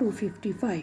255।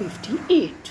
58।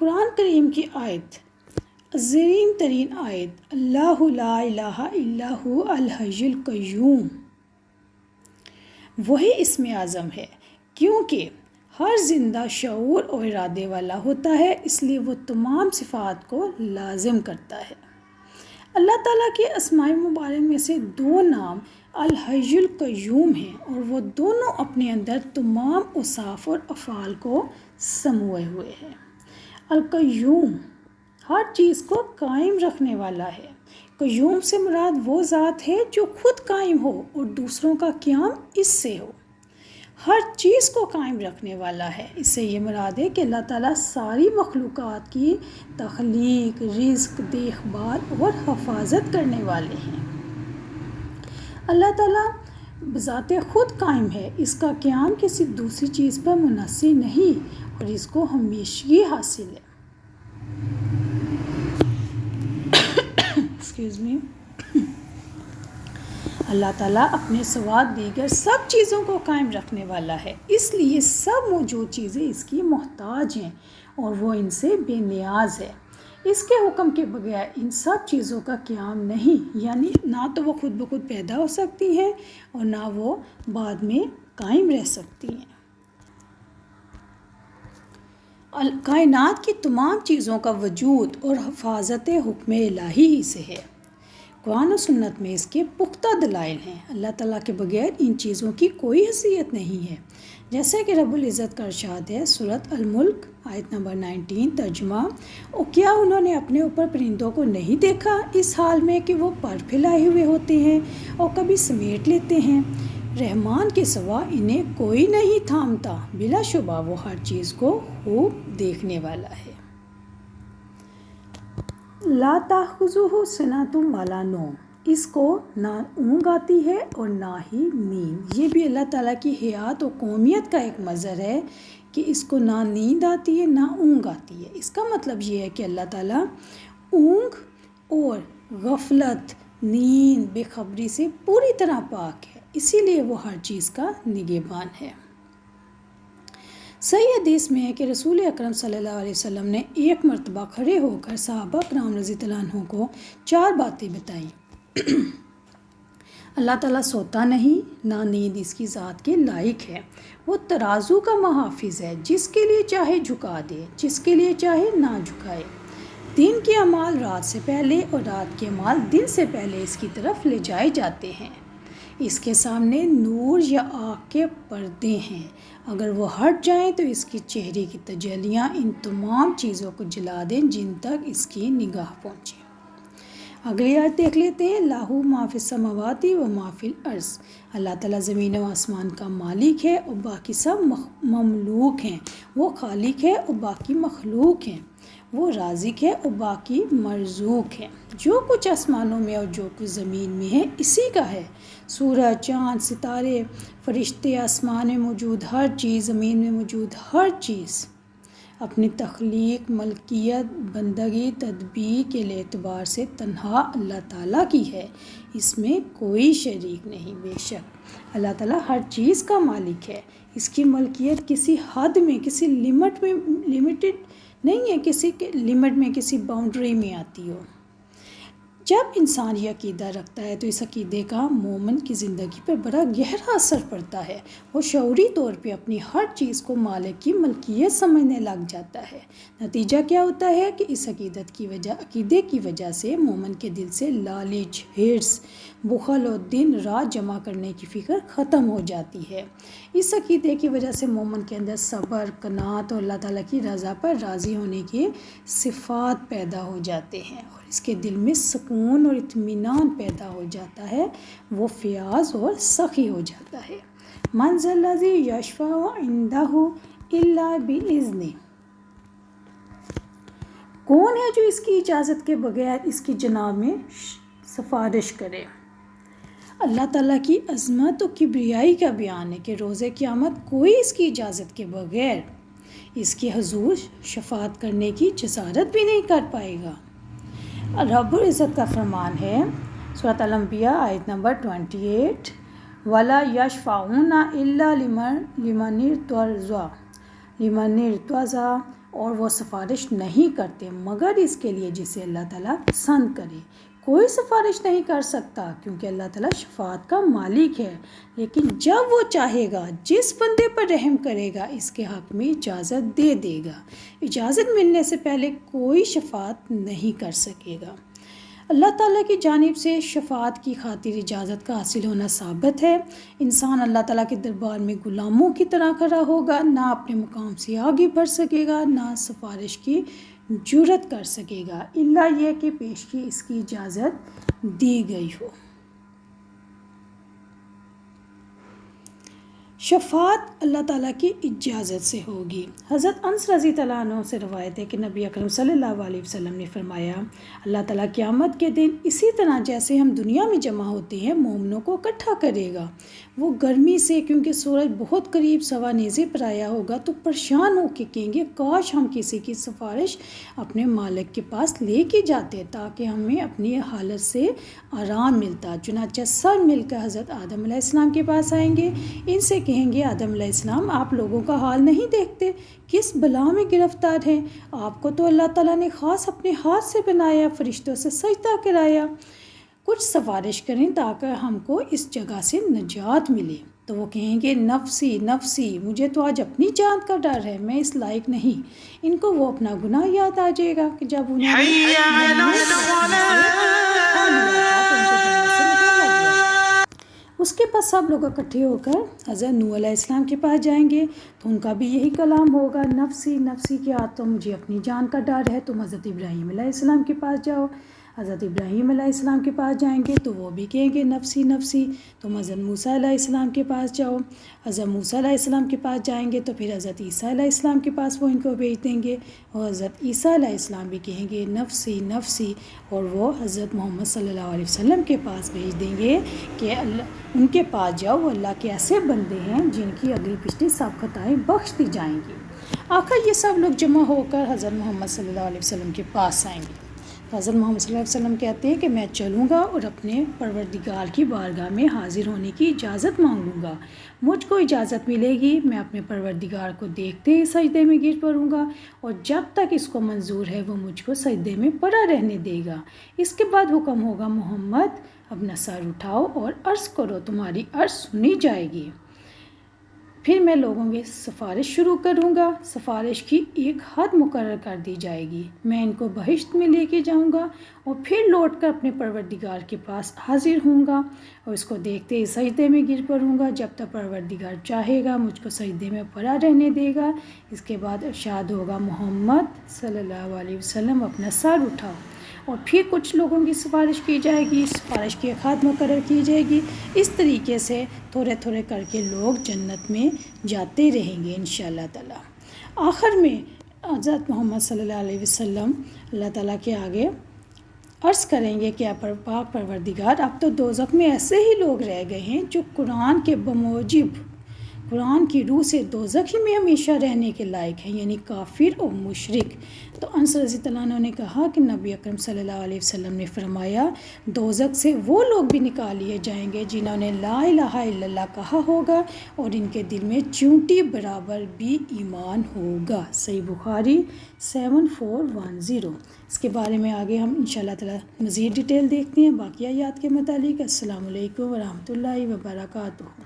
قرآن کریم کی آیت، عظیم ترین آیت، اللہ لا الہ الا ہو الحی القیوم، وہی اسم اعظم ہے کیونکہ ہر زندہ شعور اور ارادے والا ہوتا ہے، اس لیے وہ تمام صفات کو لازم کرتا ہے۔ اللہ تعالیٰ کے اسماء مبارک میں سے دو نام الحی القیوم ہیں اور وہ دونوں اپنے اندر تمام اوصاف اور افعال کو سموئے ہوئے ہیں۔ القیوم ہر چیز کو قائم رکھنے والا ہے۔ قیوم سے مراد وہ ذات ہے جو خود قائم ہو اور دوسروں کا قیام اس سے ہو۔ ہر چیز کو قائم رکھنے والا ہے، اس سے یہ مراد ہے کہ اللہ تعالیٰ ساری مخلوقات کی تخلیق، رزق، دیکھ بھال اور حفاظت کرنے والے ہیں۔ اللہ تعالیٰ بذات خود قائم ہے، اس کا قیام کسی دوسری چیز پر منحصر نہیں اور اس کو ہمیشگی حاصل ہے۔ اللہ تعالیٰ اپنے سوا دیگر سب چیزوں کو قائم رکھنے والا ہے، اس لیے سب موجود چیزیں اس کی محتاج ہیں اور وہ ان سے بے نیاز ہے۔ اس کے حکم کے بغیر ان سب چیزوں کا قیام نہیں، یعنی نہ تو وہ خود بخود پیدا ہو سکتی ہیں اور نہ وہ بعد میں قائم رہ سکتی ہیں۔ کائنات کی تمام چیزوں کا وجود اور حفاظت حکم الہی ہی سے ہے۔ قرآن و سنت میں اس کے پختہ دلائل ہیں۔ اللہ تعالیٰ کے بغیر ان چیزوں کی کوئی حیثیت نہیں ہے، جیسے کہ رب العزت کا ارشاد ہے سورۃ الملک آیت نمبر 19 ترجمہ، اور کیا انہوں نے اپنے اوپر پرندوں کو نہیں دیکھا اس حال میں کہ وہ پر پھیلائے ہوئے ہوتے ہیں اور کبھی سمیٹ لیتے ہیں، رحمان کے سوا انہیں کوئی نہیں تھامتا، بلا شبہ وہ ہر چیز کو خوب دیکھنے والا ہے۔ لا تأخذہ سنۃ ولا نوم، اس کو نہ اونگ آتی ہے اور نہ ہی نیند۔ یہ بھی اللہ تعالیٰ کی حیات و قومیت کا ایک مظہر ہے کہ اس کو نہ نیند آتی ہے نہ اونگ آتی ہے۔ اس کا مطلب یہ ہے کہ اللہ تعالیٰ اونگ اور غفلت، نیند، بے خبری سے پوری طرح پاک ہے، اسی لیے وہ ہر چیز کا نگہبان ہے۔ صحیح حدیث میں ہے کہ رسول اکرم صلی اللہ علیہ وسلم نے ایک مرتبہ کھڑے ہو کر صحابہ کرام رضی اللہ عنہ کو 4 باتیں بتائیں۔ اللہ تعالیٰ سوتا نہیں، نہ نیند اس کی ذات کے لائق ہے، وہ ترازو کا محافظ ہے، جس کے لیے چاہے جھکا دے، جس کے لیے چاہے نہ جھکائے، دن کے اعمال رات سے پہلے اور رات کے اعمال دن سے پہلے اس کی طرف لے جائے جاتے ہیں، اس کے سامنے نور یا آگ کے پردے ہیں، اگر وہ ہٹ جائیں تو اس کی چہرے کی تجلیاں ان تمام چیزوں کو جلا دیں جن تک اس کی نگاہ پہنچے۔ اگلی آیت دیکھ لیتے ہیں، لاہو ما فی السماوات و ما فی الارض، اللہ تعالیٰ زمین و آسمان کا مالک ہے اور باقی سب مملوک ہیں، وہ خالق ہے اور باقی مخلوق ہیں، وہ رازق ہے اور باقی مرزوق ہیں، جو کچھ آسمانوں میں اور جو کچھ زمین میں ہے اسی کا ہے، سورج، چاند، ستارے، فرشتے، آسمان میں موجود ہر چیز، زمین میں موجود ہر چیز اپنی تخلیق، ملکیت، بندگی، تدبیر کے اعتبار سے تنہا اللہ تعالیٰ کی ہے، اس میں کوئی شریک نہیں۔ بے شک اللہ تعالیٰ ہر چیز کا مالک ہے، اس کی ملکیت کسی حد میں، کسی لمٹ میں لمیٹڈ نہیں ہے، کسی لمٹ میں، کسی باؤنڈری میں آتی ہو۔ جب انسان یہ عقیدہ رکھتا ہے تو اس عقیدے کا مومن کی زندگی پر بڑا گہرا اثر پڑتا ہے، وہ شعوری طور پہ اپنی ہر چیز کو مالک کی ملکیت سمجھنے لگ جاتا ہے۔ نتیجہ کیا ہوتا ہے کہ اس عقیدے کی وجہ سے مومن کے دل سے لالچ، ہرس، بخل اور دن رات جمع کرنے کی فکر ختم ہو جاتی ہے۔ اس عقیدے کی وجہ سے مومن کے اندر صبر، قناعت اور اللہ تعالیٰ کی رضا پر راضی ہونے کے صفات پیدا ہو جاتے ہیں اور اس کے دل میں سکون اور اطمینان پیدا ہو جاتا ہے، وہ فیاض اور سخی ہو جاتا ہے۔ من ذا الذی یشفع عندہ الا بإذنہ، کون ہے جو اس کی اجازت کے بغیر اس کی جناب میں سفارش کرے؟ اللہ تعالیٰ کی عظمت و کبریائی کا بیان ہے کہ روز قیامت کوئی اس کی اجازت کے بغیر اس کے حضور شفاعت کرنے کی جسارت بھی نہیں کر پائے گا۔ رب العزت کا فرمان ہے سورۃ الانبیاء آیت نمبر 28، وَلَا يَشْفَعُونَ إِلَّا لِمَنِ ارْتَضَىٰ، اور وہ سفارش نہیں کرتے مگر اس کے لیے جسے اللہ تعالیٰ پسند کرے۔ کوئی سفارش نہیں کر سکتا کیونکہ اللہ تعالیٰ شفاعت کا مالک ہے، لیکن جب وہ چاہے گا جس بندے پر رحم کرے گا اس کے حق میں اجازت دے دے گا۔ اجازت ملنے سے پہلے کوئی شفاعت نہیں کر سکے گا۔ اللہ تعالیٰ کی جانب سے شفاعت کی خاطر اجازت کا حاصل ہونا ثابت ہے۔ انسان اللہ تعالیٰ کے دربار میں غلاموں کی طرح کھڑا ہوگا، نہ اپنے مقام سے آگے بڑھ سکے گا، نہ سفارش کی جرات کر سکے گا، الا یہ کہ پیشگی اس کی اجازت دی گئی ہو۔ شفاعت اللہ تعالیٰ کی اجازت سے ہوگی۔ حضرت انس رضی اللہ عنہ سے روایت ہے کہ نبی اکرم صلی اللہ علیہ وسلم نے فرمایا، اللہ تعالیٰ قیامت کے دن اسی طرح جیسے ہم دنیا میں جمع ہوتے ہیں مومنوں کو اکٹھا کرے گا۔ وہ گرمی سے کیونکہ سورج بہت قریب سوا نیزے پر آیا ہوگا تو پریشان ہو کے کہیں گے کاش ہم کسی کی سفارش اپنے مالک کے پاس لے کے جاتے تاکہ ہمیں اپنی حالت سے آرام ملتا۔ چنانچہ سب مل کر حضرت آدم علیہ السلام کے پاس آئیں گے، ان سے کہیں گے آدم علیہ السلام آپ لوگوں کا حال نہیں دیکھتے، کس بلا میں گرفتار ہیں؟ آپ کو تو اللہ تعالیٰ نے خاص اپنے ہاتھ سے بنایا، فرشتوں سے سجدہ کرایا، کچھ سفارش کریں تاکہ ہم کو اس جگہ سے نجات ملے۔ تو وہ کہیں گے نفسی نفسی، مجھے تو آج اپنی جان کا ڈر ہے، میں اس لائق نہیں۔ ان کو وہ اپنا گناہ یاد آ جائے گا کہ جب انہوں اس کے بعد سب لوگ اکٹھے ہو کر حضرت نوح علیہ السلام کے پاس جائیں گے تو ان کا بھی یہی کلام ہوگا، نفسی نفسی کیا تو مجھے اپنی جان کا ڈر ہے۔ تم حضرت ابراہیم علیہ السلام کے پاس جاؤ، حضرت ابراہیم علیہ السلام کے پاس جائیں گے تو وہ بھی کہیں گے نفسی نفسی۔ تم حضرت موسیٰ علیہ السلام کے پاس جاؤ، حضرت موسیٰ علیہ السلام کے پاس جائیں گے تو پھر حضرت عیسیٰ علیہ السلام کے پاس وہ ان کو بھیج دیں گے اور حضرت عیسیٰ علیہ السلام بھی کہیں گے نفسی نفسی، اور وہ حضرت محمد صلی اللہ علیہ وسلم کے پاس بھیج دیں گے کہ ان کے پاس جاؤ، وہ اللہ کے ایسے بندے ہیں جن کی اگلی پچھلی سب خطائیں بخش دی جائیں گی۔ آخر یہ سب لوگ جمع ہو کر حضرت محمد صلی اللہ علیہ وسلم کے پاس آئیں گے۔ حضرت محمد صلی اللہ علیہ وسلم کہتے ہیں کہ میں چلوں گا اور اپنے پروردگار کی بارگاہ میں حاضر ہونے کی اجازت مانگوں گا۔ مجھ کو اجازت ملے گی میں اپنے پروردگار کو دیکھتے ہی سجدے میں گر پڑوں گا، اور جب تک اس کو منظور ہے وہ مجھ کو سجدے میں پڑا رہنے دے گا۔ اس کے بعد حکم ہوگا محمد اپنا سر اٹھاؤ اور عرض کرو، تمہاری عرض سنی جائے گی۔ پھر میں لوگوں کی سفارش شروع کروں گا، سفارش کی ایک حد مقرر کر دی جائے گی، میں ان کو بہشت میں لے کے جاؤں گا اور پھر لوٹ کر اپنے پروردگار کے پاس حاضر ہوں گا اور اس کو دیکھتے ہی سجدے میں گر پڑوں گا جب تک پروردگار چاہے گا مجھ کو سجدے میں پڑا رہنے دے گا۔ اس کے بعد ارشاد ہوگا محمد صلی اللہ علیہ وسلم اپنا سر اٹھاؤ، اور پھر کچھ لوگوں کی سفارش کی جائے گی، سفارش کی ایک حد مقرر کی جائے گی۔ اس طریقے سے تھوڑے تھوڑے کر کے لوگ جنت میں جاتے رہیں گے انشاءاللہ تعالیٰ۔ آخر میں حضرت محمد صلی اللہ علیہ وسلم اللہ تعالیٰ کے آگے عرض کریں گے کہ پاک پروردگار اب تو دوزخ میں ایسے ہی لوگ رہ گئے ہیں جو قرآن کے بموجب قرآن کی روح سے دوزخ ہی میں ہمیشہ رہنے کے لائق ہیں، یعنی کافر اور مشرک۔ تو انس رضی اللہ عنہ نے کہا کہ نبی اکرم صلی اللہ علیہ وسلم نے فرمایا دوزخ سے وہ لوگ بھی نکال لیے جائیں گے جنہوں نے لا الہ الا اللہ کہا ہوگا اور ان کے دل میں چونٹی برابر بھی ایمان ہوگا۔ صحیح بخاری 7410۔ اس کے بارے میں آگے ہم انشاءاللہ تعالی مزید ڈیٹیل دیکھتے ہیں باقی آیات کے متعلق۔ السلام علیکم ورحمۃ اللہ وبرکاتہ۔